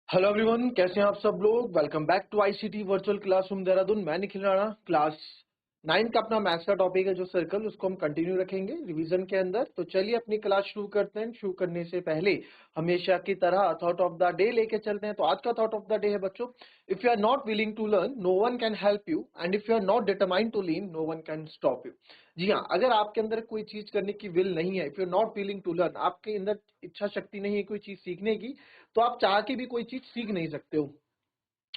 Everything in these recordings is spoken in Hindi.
हेलो एवरीवन, कैसे हैं आप सब लोग। Welcome back to ICT virtual classroom Dehradun. मैं निखिल राणा। क्लास 9 का अपना मैथ्स का टॉपिक है जो सर्कल, उसको हम कंटिन्यू रखेंगे रिवीजन के अंदर। तो चलिए अपनी क्लास शुरू करते हैं। शुरू करने से पहले हमेशा की तरह थॉट ऑफ द डे लेके चलते हैं। तो आज का थॉट ऑफ द डे है बच्चों, if you are not willing to learn no one can help you, and if you are not determined to learn no one can stop you. जी हाँ, अगर आपके अंदर कोई चीज करने की विल नहीं है, if you are not willing to learn, आपके अंदर इच्छा शक्ति नहीं है कोई चीज सीखने की, तो आप चाह के भी कोई चीज सीख नहीं सकते हो।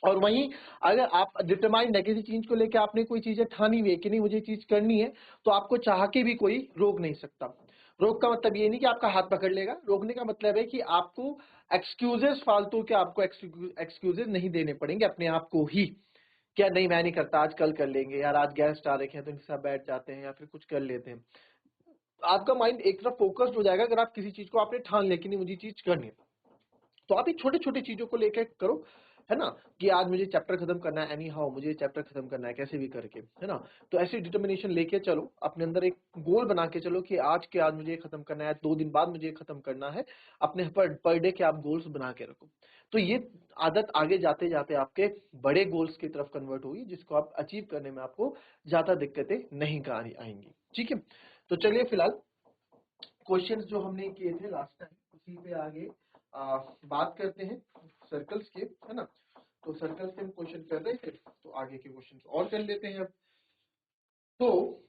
और वहीं अगर आप डिटरमाइंड है किसी चीज को लेकर, आपने कोई चीजें ठानी हुई है कि नहीं मुझे चीज करनी है, तो आपको चाह के भी कोई रोक नहीं सकता। रोक का मतलब ये नहीं कि आपका हाथ पकड़ लेगा, रोकने का मतलब है कि आपको एक्सक्यूजेस, फालतू के आपको एक्सक्यूजेस नहीं देने पड़ेंगे अपने आप को ही। क्या नहीं, मैं नहीं करता, आज कल कर लेंगे यार, आज गेस्ट आ रखे हैं तो इनके साथ बैठ जाते हैं या फिर कुछ कर लेते हैं। आपका माइंड एक तरफ फोकस्ड हो जाएगा अगर आप किसी चीज को आपने ठान लिया कि नहीं मुझे चीज करनी है। तो आप ये छोटे छोटे चीजों को लेकर करो, है ना, कि आज मुझे चैप्टर खत्म करना है, एनी हाउ मुझे चैप्टर खत्म करना है कैसे भी करके, है ना। तो ऐसी डिटर्मिनेशन लेके चलो, अपने अंदर एक गोल बना के चलो कि आज के आज मुझे खत्म करना है, 2 दिन बाद मुझे खत्म करना है। अपने पर डे के आप गोल्स बना के रखो। तो ये आदत आगे जाते जाते आपके बड़े गोल्स की तरफ कन्वर्ट होगी, जिसको आप अचीव करने में आपको ज्यादा दिक्कतें नहीं आएंगी। ठीक है, तो चलिए फिलहाल क्वेश्चंस जो हमने किए थे लास्ट टाइम उसी पे आगे बात करते हैं, सर्कल्स के, है ना। तो सर्कल्स के हम क्वेश्चन कर रहे थे, तो आगे के क्वेश्चंस और कर लेते हैं अब। तो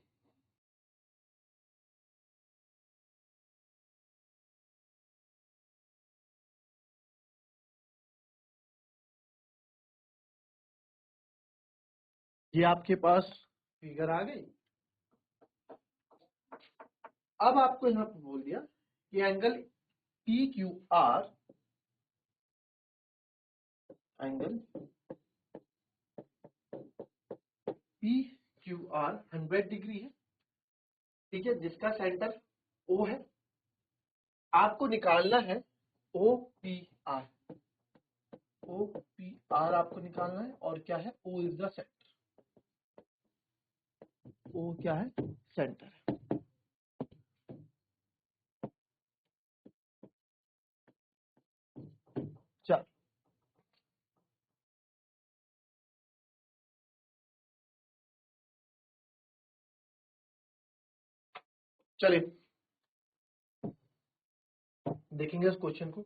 ये आपके पास फिगर आ गई। अब आपको यहाँ पे बोल दिया कि angle P Q are, angle P Q R 100 degree है, ठीक है, जिसका सेंटर ओ है। आपको निकालना है O P R. O P R आपको निकालना है, और क्या है, O is the centre. O क्या है, सेंटर है। चल चलिए देखेंगे इस क्वेश्चन को।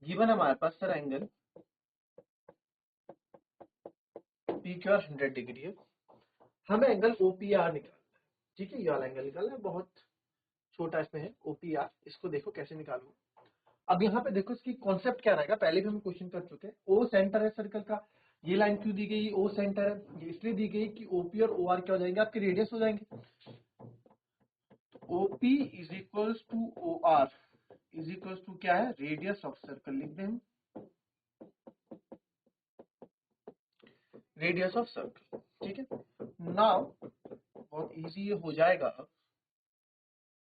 गिवन हमारे पास sir angle P Q R 100 degree है, हमें एंगल ओ पी आर निकालना है। ठीक है, ये वाला एंगल निकालना है, बहुत छोटा इसमें है ओ पी आर। इसको देखो कैसे निकालूंगा। अब यहाँ पे देखो इसकी कॉन्सेप्ट क्या रहेगा, पहले भी हम क्वेश्चन कर चुके हैं। ओ सेंटर है सर्कल का, ये लाइन क्यों दी गई, ओ सेंटर है, ये इसलिए दी गई कि ओपी और ओ आर क्या हो जाएंगे, आपके रेडियस हो जाएंगे। OP is equals to O R is equals to क्या है, रेडियस ऑफ सर्कल लिख दें हम, रेडियस ऑफ सर्कल। ठीक है, नाउ बहुत इजी ये हो जाएगा अब।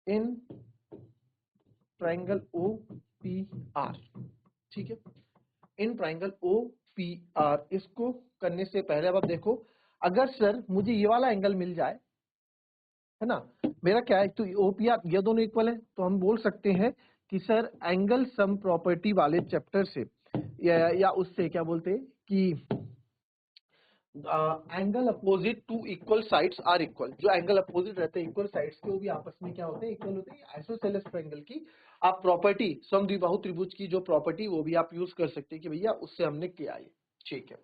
In triangle O P R, ठीक है, in triangle O P R, इसको करने से पहले अब आप देखो, अगर सर मुझे ये वाला एंगल मिल जाए, है ना, मेरा क्या है, तो ओ पी आर ये दोनों इक्वल है, तो हम बोल सकते हैं कि सर एंगल सम प्रॉपर्टी वाले चैप्टर से, या उससे क्या बोलते हैं कि angle opposite to equal sides are equal. जो एंगल अपोजिट रहते हैं इक्वल साइड्स के, वो भी आपस में क्या होते हैं, इक्वल होते हैं। आइसोसेलेस ट्रायंगल की आप प्रॉपर्टी, समद्विबाहु त्रिभुज की जो प्रॉपर्टी, वो भी आप यूज कर सकते हैं कि भैया उससे हमने किया है। ठीक है,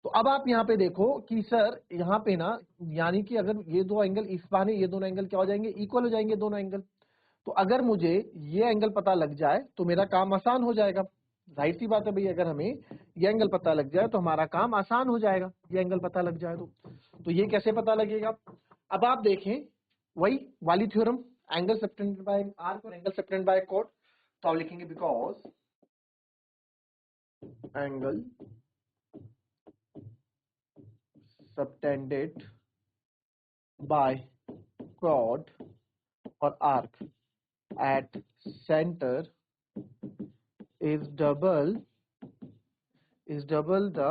तो अब आप यहाँ पे देखो कि सर यहाँ पे ना, यानी कि अगर ये दो एंगल इस बहाने, ये दोनों एंगल क्या हो जाएंगे, इक्वल हो जाएंगे दोनों एंगल। तो अगर मुझे ये एंगल पता लग जाए तो मेरा काम आसान हो जाएगा। जाहिर सी बात है भाई, अगर हमें ये एंगल पता लग जाए तो हमारा काम आसान हो जाएगा, ये एंगल पता लग जाए तो ये कैसे पता लगेगा। अब आप देखें वही वाली theorem, angle subtended bye arc और एंगल सबटेंडेड बाय कॉर्ड। तो आप लिखेंगे because angle subtended bye chord or arc at center is double the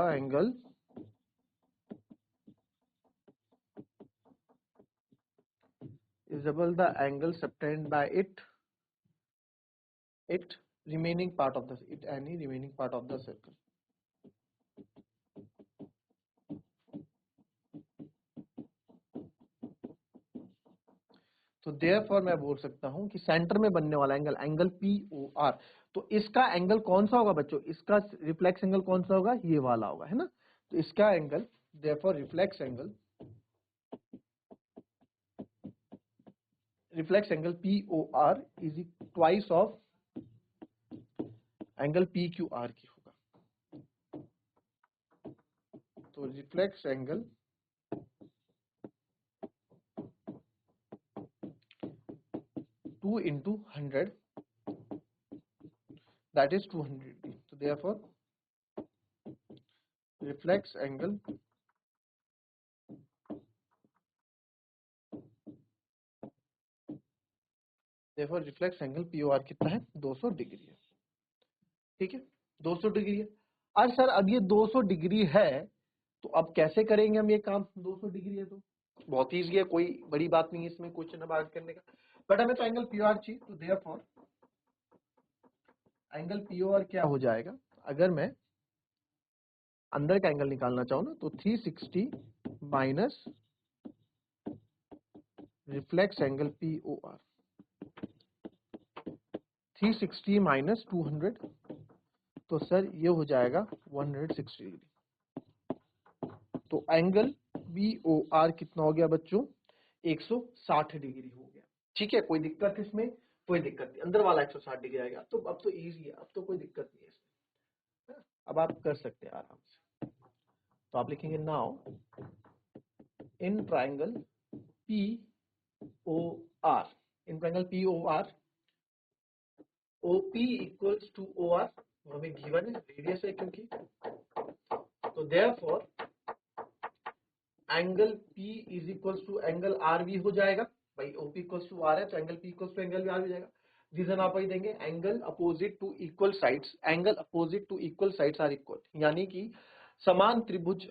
angle subtended by it remaining part of the any remaining part of the circle. तो therefore मैं बोल सकता हूं कि सेंटर में बनने वाला एंगल POR, तो इसका एंगल कौन सा होगा बच्चों, इसका रिफ्लेक्स एंगल कौन सा होगा, ये वाला होगा, है ना। तो इसका angle therefore reflex angle POR is twice of angle PQR की होगा। तो reflex angle two into 100 that is 200 degree. So therefore reflex angle POR कितना है, 200 डिग्री है। ठीक है, 200 डिग्री है। और सर अब ये 200 डिग्री है तो अब कैसे करेंगे हम ये काम, 200 डिग्री है तो बहुत ईजी है, कोई बड़ी बात नहीं है इसमें क्वेश्चन अब आगे करने का, बट हमें तो एंगल POR चाहिए। तो देयरफॉर एंगल POR क्या हो जाएगा, अगर मैं अंदर का एंगल निकालना चाहूँ ना, तो 360 minus reflex angle POR, 360 minus 200, तो सर ये हो जाएगा 160 डिग्री। तो एंगल BOR कितना हो गया बच्चों, 160 डिग्री हो गया। ठीक है, कोई दिक्कत इसमें, कोई दिक्कत नहीं, अंदर वाला 160 डिग्री आएगा। तो अब तो इजी है, अब तो कोई दिक्कत नहीं है इसमें, अब आप कर सकते हैं आराम से। तो आप लिखेंगे now in triangle POR, in triangle POR OP equals to OR, हमें गिवन है, रेडियस है क्योंकि, तो therefore angle P is equals to angle R भी हो जाएगा भाई, OP इक्वल्स टू R है तो angle P equals to angle R हो जाएगा। रीजन आप वही देंगे, angle opposite to equal sides, angle opposite to equal sides are equal, यानी कि समान त्रिभुज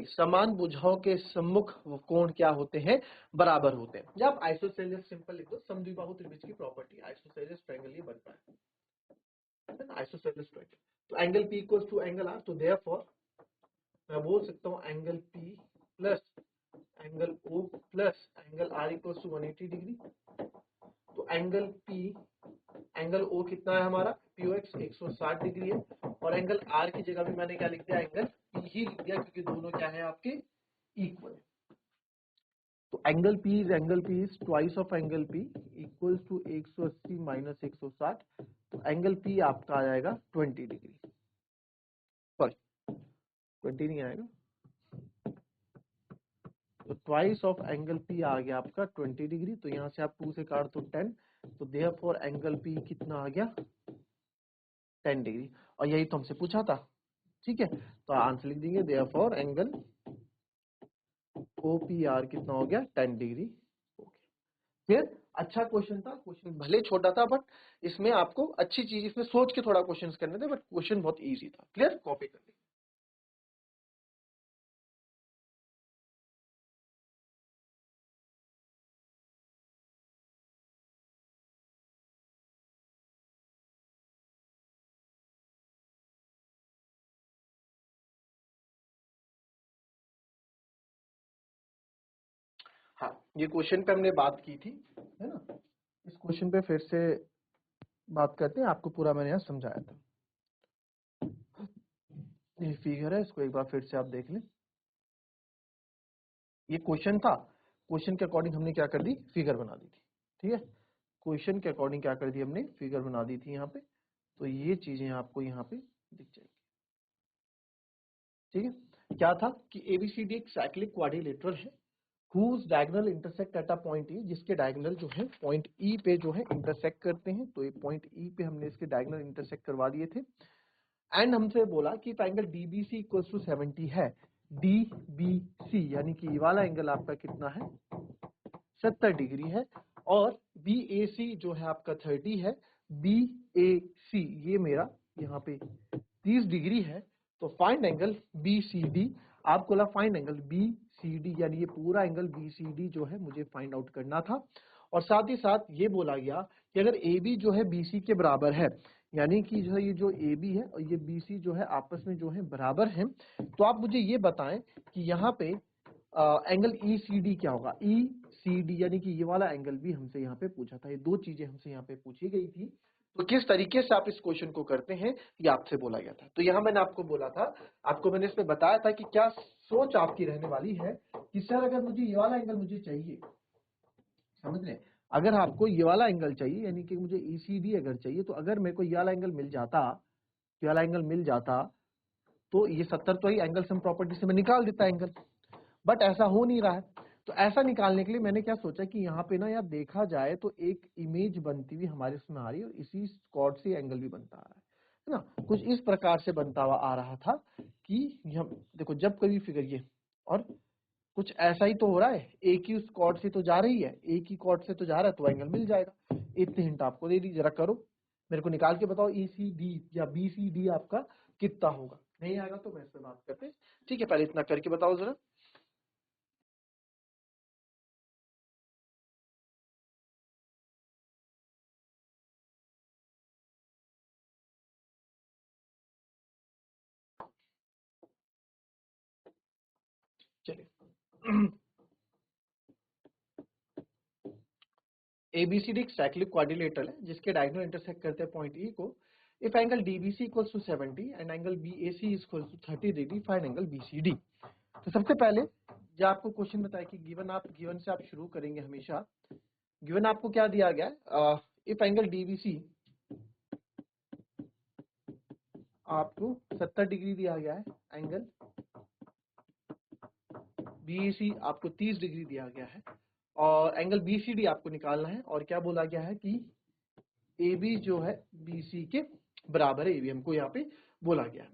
समान भुजाओं के सम्मुख कोण क्या होते हैं, बराबर होते हैं। या आप आइसोसेलेस सिंपल लिख दो, समद्विबाहु त्रिभुज की प्रॉपर्टी, आइसोसेलेस ट्रायंगल ये बनता है ना, आइसोसेलेस ट्रायंगल। तो angle P equals to angle R, तो देयरफॉर मैं बोल सकता हूँ angle P plus angle O plus angle R equals to 180 degree. तो एंगल P, एंगल O कितना है हमारा, POX 160 डिग्री है, और एंगल R की जगह भी मैंने क्या लिख दिया, एंगल P ही लिख दिया, क्योंकि दोनों क्या है आपके इक्वल है। तो angle P is twice of angle P equals to 180 minus 160, तो एंगल P आपका आ जाएगा 20 डिग्री, सॉरी 20 नहीं आएगा, तो ट्वाइस ऑफ एंगल P आ गया आपका 20 डिग्री। तो यहां से आप 2 से काट तो 10, तो देयरफॉर एंगल P कितना आ गया, 10 डिग्री, और यही तो हमसे पूछा था। ठीक है, तो आंसर लिख देंगे देयरफॉर एंगल OPR कितना हो गया, 10 डिग्री हो गया। फिर अच्छा क्वेश्चन था, क्वेश्चन भले छोटा था बट इसमें आपको अच्छी चीज, इसमें सोच के थोड़ा क्वेश्चंस करने थे, बट क्वेश्चन बहुत इजी था। क्लियर, कॉपी कर लीजिए। हाँ, ये क्वेश्चन पे हमने बात की थी, है ना, इस क्वेश्चन पे फिर से बात करते हैं, आपको पूरा मैंने यहाँ समझाया था। ये फिगर है, इसको एक बार फिर से आप देख लें। ये क्वेश्चन था, क्वेश्चन के अकॉर्डिंग हमने क्या कर दी, फिगर बना दी थी। ठीक है, क्वेश्चन के अकॉर्डिंग क्या कर दी हमने, फिगर बना दी थी यहाँ पे। तो ये चीजें आपको यहाँ पे दिख जाएगी। ठीक है, क्या था कि ABCD एक साइक्लिक क्वाड्रिलेटरल है whose diagonal intersect at a point E, जिसके डायगोनल जो है पॉइंट E पे जो है इंटरसेक्ट करते हैं। तो ये पॉइंट E पे हमने इसके डायगोनल इंटरसेक्ट करवा दिए थे, एंड हमसे बोला कि ट्राइंगल DBC इक्वल्स टू 70 है। DBC यानी कि ये वाला एंगल आपका कितना है, 70 डिग्री है, और BAC जो है आपका 30 है। BAC ये मेरा यहाँ पे 30 डिग्री है। तो फाइंड एंगल BCD, आपको बोला फाइंड एंगल BCD, यानी ये पूरा एंगल BCD जो है मुझे फाइंड आउट करना था। और साथ ही साथ ये बोला गया कि अगर ए बी जो है BC के बराबर है, यानी कि जो है ये जो ए बी है और ये BC जो है आपस में जो है बराबर है, तो आप मुझे ये बताएं कि यहाँ पे एंगल ECD क्या होगा। ECD यानी कि ये वाला एंगल भी हमसे यहाँ पे पूछा था, ये दो चीजें हमसे यहाँ पे पूछी गई थी। तो किस तरीके से आप इस क्वेश्चन को करते हैं ये आपसे बोला गया था। तो यहाँ मैंने आपको बोला था, आपको मैंने इसमें बताया था कि क्या सोच आपकी रहने वाली है कि सर अगर मुझे ये वाला एंगल मुझे चाहिए, समझ रहे हैं, अगर आपको ये वाला एंगल चाहिए यानी कि मुझे ECD अगर चाहिए, तो अगर मेरे को ये वाला एंगल मिल जाता, ये वाला एंगल मिल जाता, तो ये 70 तो ही एंगल सम प्रॉपर्टी से मैं निकाल देता एंगल, बट ऐसा हो नहीं रहा है। तो ऐसा निकालने के लिए मैंने क्या सोचा कि यहाँ पे ना यार देखा जाए तो एक इमेज बनती हुई हमारे उसमें आ रही है और इसी कॉर्ड से एंगल भी बनता आ रहा है ना, कुछ इस प्रकार से बनता हुआ आ रहा था कि हम देखो जब कभी फिगर ये और कुछ ऐसा ही तो हो रहा है, एक ही उस कॉर्ड से तो जा रही है, एक ही कॉर्ड से तो जा रहा है, तो एंगल मिल जाएगा। इतनी हिंट आपको दे दी, जरा करो, मेरे को निकाल के बताओ ECD या BCD आपका कितना होगा। नहीं आएगा तो मैं इस पे बात करते हैं, ठीक है, पहले इतना करके बताओ जरा। चलिए ABCD एक साइक्लिक क्वाड्रिलेटरल है जिसके डायगोनल इंटरसेक्ट करते हैं पॉइंट E को। If angle DBC equals to 70 and angle BAC equals to 30 degree, find angle BCD। तो सबसे पहले जो आपको क्वेश्चन बताया कि गिवन से आप शुरू करेंगे हमेशा। गिवन आपको क्या दिया गया है, इफ एंगल DBC आपको 70 डिग्री दिया गया है, एंगल BAC आपको 30 डिग्री दिया गया है और एंगल BCD आपको निकालना है। और क्या बोला गया है कि AB जो है BC के बराबर है, AB हमको यहाँ पे बोला गया है।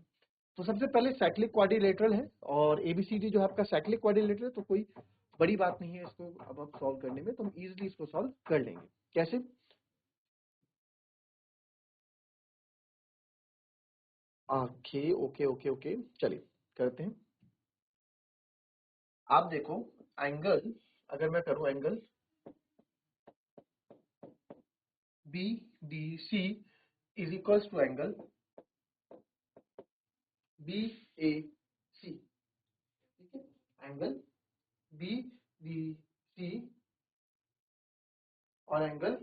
तो सबसे पहले साइक्लिक क्वाड्रिलेटरल है और ABCD जो है आपका साइक्लिक क्वाड्रिलेटरल है, तो कोई बड़ी बात नहीं है इसको अब आप सॉल्व करने में, तो हम इजीली इसको सॉल्व कर लेंगे। कैसे? ओके ओके ओके ओके, चलिए करते हैं। आप देखो एंगल, अगर मैं करूं angle BDC is equals to angle BAC, ठीक है, एंगल BDC और एंगल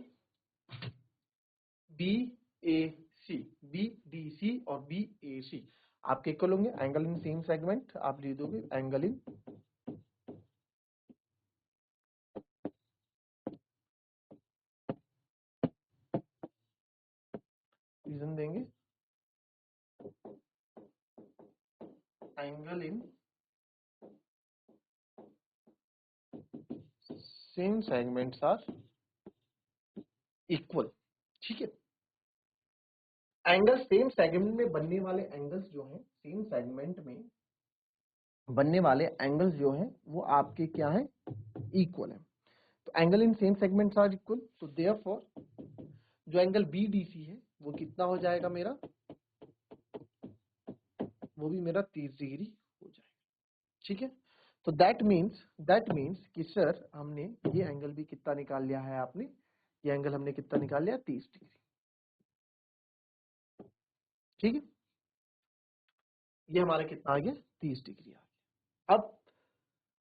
BDC और BAC आपके इक्वल होंगे। एंगल इन सेम सेगमेंट आप लिख दोगे एंगल इन रीजन देंगे, angle in same segments are equal, ठीक है। एंगल सेम सेगमेंट में बनने वाले एंगल्स जो हैं, सेम सेगमेंट में बनने वाले एंगल्स जो हैं वो आपके क्या हैं, इक्वल है। तो angle in same segments are equal, तो देयरफॉर जो एंगल BDC है वो कितना हो जाएगा मेरा, वो भी मेरा 30 डिग्री हो जाएगा, ठीक है। तो दैट मीन्स कि सर हमने ये एंगल भी कितना निकाल लिया है, आपने ये एंगल हमने कितना निकाल लिया, 30 डिग्री, ठीक है। ये हमारा कितना आ गया, 30 डिग्री आ गया।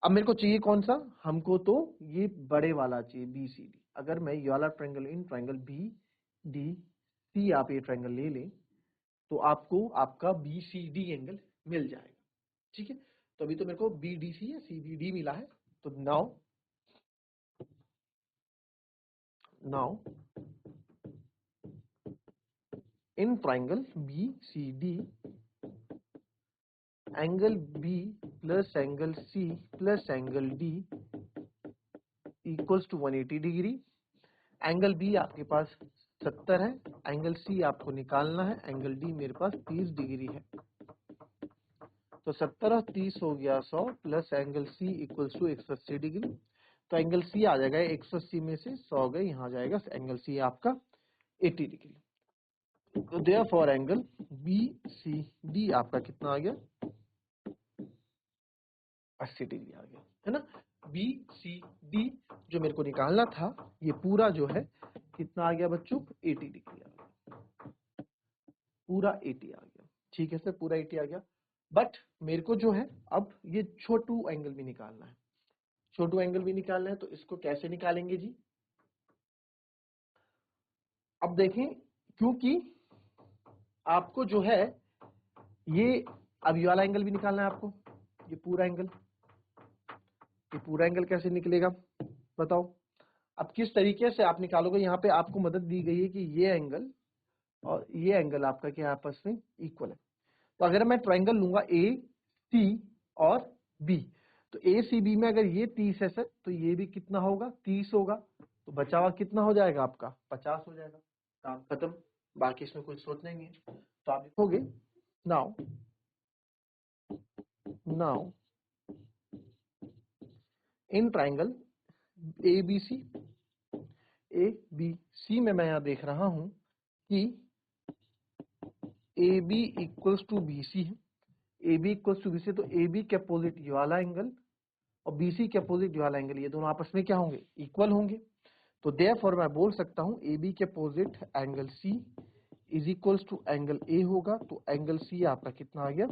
अब मेरे को चाहिए कौन सा, हमको तो ये बड़े वाला चाहिए BCD। अगर मैं ये वाला ट्रायंगल इन ट्रायंगल BDC आप ये ट्रायंगल ले लें तो आपको आपका BCD एंगल मिल जाएगा, ठीक है। तो अभी तो मेरे को BDC या CBD मिला है। तो now in triangle BCD angle B plus angle C plus angle D equals to 180 degree. Angle B आपके पास 70 है, एंगल C आपको निकालना है, एंगल D मेरे पास 30 डिग्री है। तो 70 और 30 हो गया 100 plus angle C equals to 180 degree. तो एंगल C आ जाएगा 180 में से 100 गए, यहाँ आ जाएगा एंगल C आपका 80 डिग्री। तो देयरफॉर एंगल BCD आपका कितना आ गया, 80 डिग्री आ गया, है ना। बी सी डी जो मेरे को निकालना था, ये पूरा जो है कितना आ गया बच्चों, 80 डिग्री आ गया, पूरा 80 आ गया। ठीक है सर, पूरा 80 आ गया। बट मेरे को जो है अब ये छोटू एंगल भी निकालना है, छोटू एंगल भी निकालना है, तो इसको कैसे निकालेंगे जी? अब देखें, क्योंकि आपको जो है ये अब ये वाला एंगल भी निकालना है आपको, ये पूरा एंगल, ये पूरा एंगल कैसे निकलेगा बताओ? अब किस तरीके से आप निकालोगे? यहाँ पे आपको मदद दी गई है कि ये एंगल और ये एंगल आपका क्या आपस में इक्वल है। तो अगर मैं ट्रायंगल लूंगा ए सी और बी, तो ए सी बी में अगर ये 30 है सर, तो ये भी कितना होगा, 30 होगा, तो बचा हुआ कितना हो जाएगा आपका, 50 हो जाएगा। काम खत्म, बाकी इसमें कुछ सोचना ही नहीं है। तो आप लिखोगे now now in triangle A B C, A B C में मैं यहां देख रहा हूं कि A B equals to B C है, A B equals to B C, तो ए बी के अपोजिट ये वाला एंगल और बी सी के अपोजिट ये वाला एंगल, ये दोनों आपस में क्या होंगे, इक्वल होंगे। तो देयरफॉर मैं बोल सकता हूं ए बी के opposite angle C is equals to angle A होगा, तो एंगल सी आपका कितना आ गया,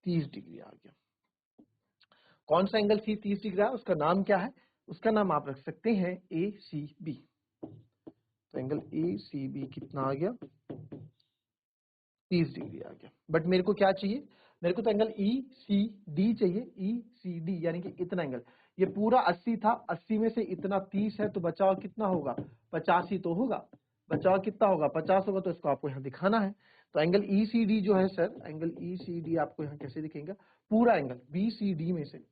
30 डिग्री आ गया। कौन सा एंगल सी 30 डिग्री है, उसका नाम क्या है? उसका नाम आप रख सकते हैं ए सी बी। तो एंगल ए सी बी कितना आ गया, 30 डिग्री आ गया। बट मेरे को क्या चाहिए, मेरे को तो एंगल ई सी डी चाहिए, ई सी डी यानी कि इतना एंगल, ये पूरा 80 था, 80 में से इतना 30 है, तो बचाव कितना होगा, 50 ही तो होगा, बचाव कितना होगा, 50 होगा, तो इसको आपको यहाँ दिखाना है। तो एंगल ई सी डी जो है sir, angle E C D आपको यहाँ कैसे दिखेगा, पूरा एंगल बी सी डी में से,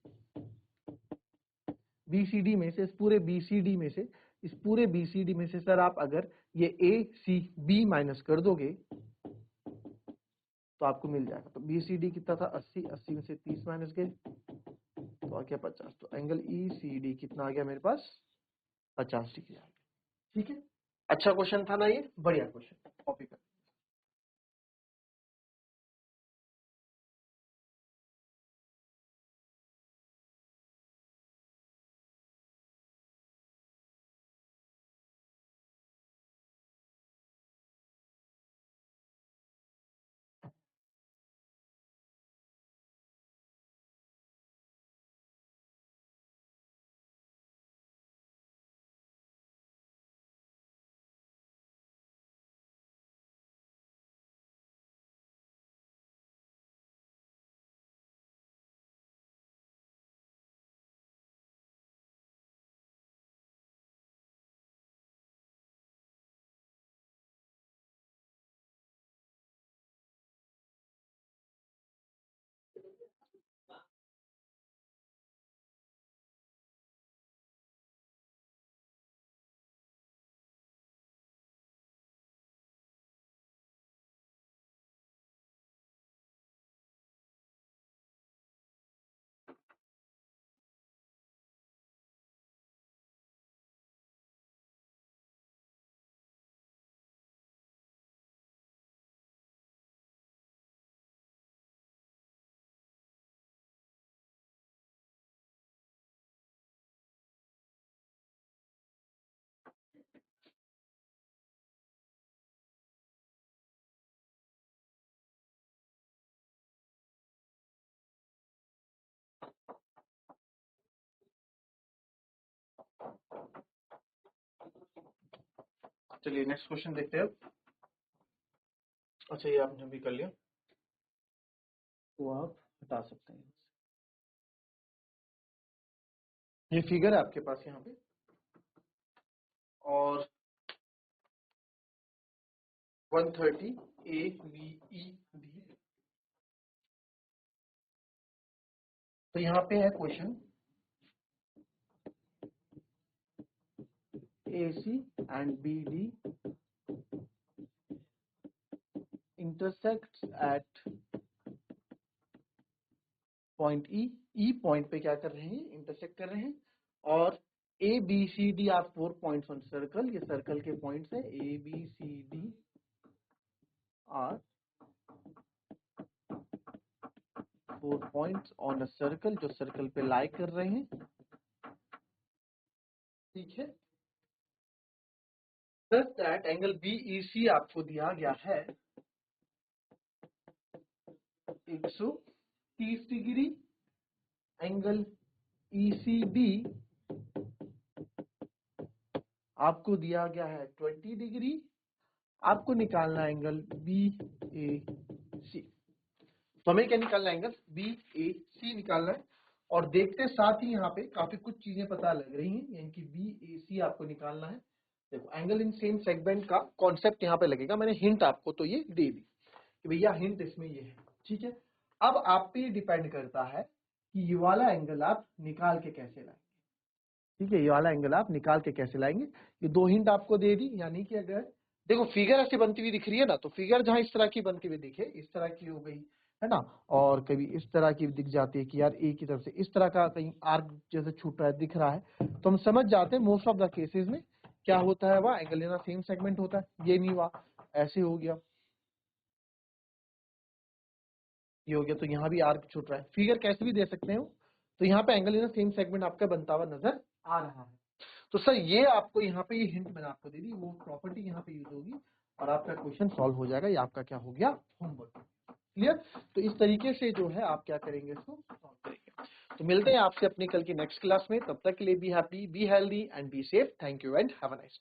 बीसीडी में से, इस पूरे बीसीडी में से, इस पूरे बीसीडी में से सर आप अगर ये ए सी बी माइनस कर दोगे तो आपको मिल जाएगा। तो बीसीडी कितना था, 80, 80 में से 30 माइनस गए तो आ गया 50। तो एंगल ई सी डी कितना आ गया मेरे पास, 50 डिग्री आ गया। ठीक है, अच्छा क्वेश्चन था ना ये, बढ़िया क्वेश्चन, कॉपी कर। चलिए नेक्स्ट क्वेश्चन देखते हैं। अच्छा, ये आपने भी कर लिया, तो आप हटा सकते हैं। ये फिगर है आपके पास यहाँ पे, और 130 ए बी ई बी, तो यहाँ पे है question, AC and BD intersects at point E। E point पे क्या कर रहे हैं, इंटरसेक्ट कर रहे हैं, और ABCD आप 4 पॉइंट्स ऑन सर्कल, ये सर्कल के पॉइंट्स है, ABCD are 4 points on a circle, जो सर्कल पे लाई कर रहे हैं। ठीक है। प्लस दैट एंगल बीईसी आपको दिया गया है 130 डिग्री, एंगल ईसीबी आपको दिया गया है 20 डिग्री। आपको निकालना एंगल बीएसी। तो हमें क्या निकालना है? एंगल बीएसी निकालना है। और देखते साथ ही यहाँ पे काफी कुछ चीजें पता लग रही हैं, यानी कि बीएसी आपको निकालना है। देखो एंगल इन सेम सेगमेंट का कॉन्सेप्ट यहाँ पे लगेगा। मैंने हिंट आपको तो ये दे दी कि भैया हिंट इसमें ये है, ठीक है। अब आप पे डिपेंड करता है कि ये वाला एंगल आप निकाल के कैसे लाएंगे, ठीक है। ये वाला एंगल आप निकाल के कैसे लाएंगे, ये दो हिंट आपको दे दी। यानी कि अगर देखो फिगर ऐसे बनती हुई दिख रही है ना, तो फिगर जहां इस तरह की बनती हुई दिखे, इस तरह की हो गई है ना, और कभी इस तरह की दिख जाती है कि यार एक की तरफ से इस तरह का कहीं आर्क जैसे छूट रहा है, दिख रहा है, तो हम समझ जाते हैं मोस्ट ऑफ द केसेस में क्या होता है, वह एंगल इन सेम सेगमेंट होता है। ये नहीं हुआ, ऐसे हो गया, ये हो गया, तो यहाँ भी आर्क छूट रहा है। फिगर कैसे भी दे सकते हो, तो यहाँ पे एंगल इन सेम सेगमेंट आपका बनता हुआ नजर आ रहा है। तो सर ये आपको यहाँ पे ये हिंट मैंने आपको दे दी, वो प्रॉपर्टी यहाँ पे यूज होगी और आपका क्वेश्चन सॉल्व हो जाएगा। ये आपका क्या हो गया, होमवर्क। क्लियर? तो इस तरीके से जो है आप क्या करेंगे, इसको सॉल्व करेंगे। तो मिलते हैं आपसे अपनी कल की नेक्स्ट क्लास में। तब तक के लिए be happy, be healthy and be safe. Thank you and have a nice day.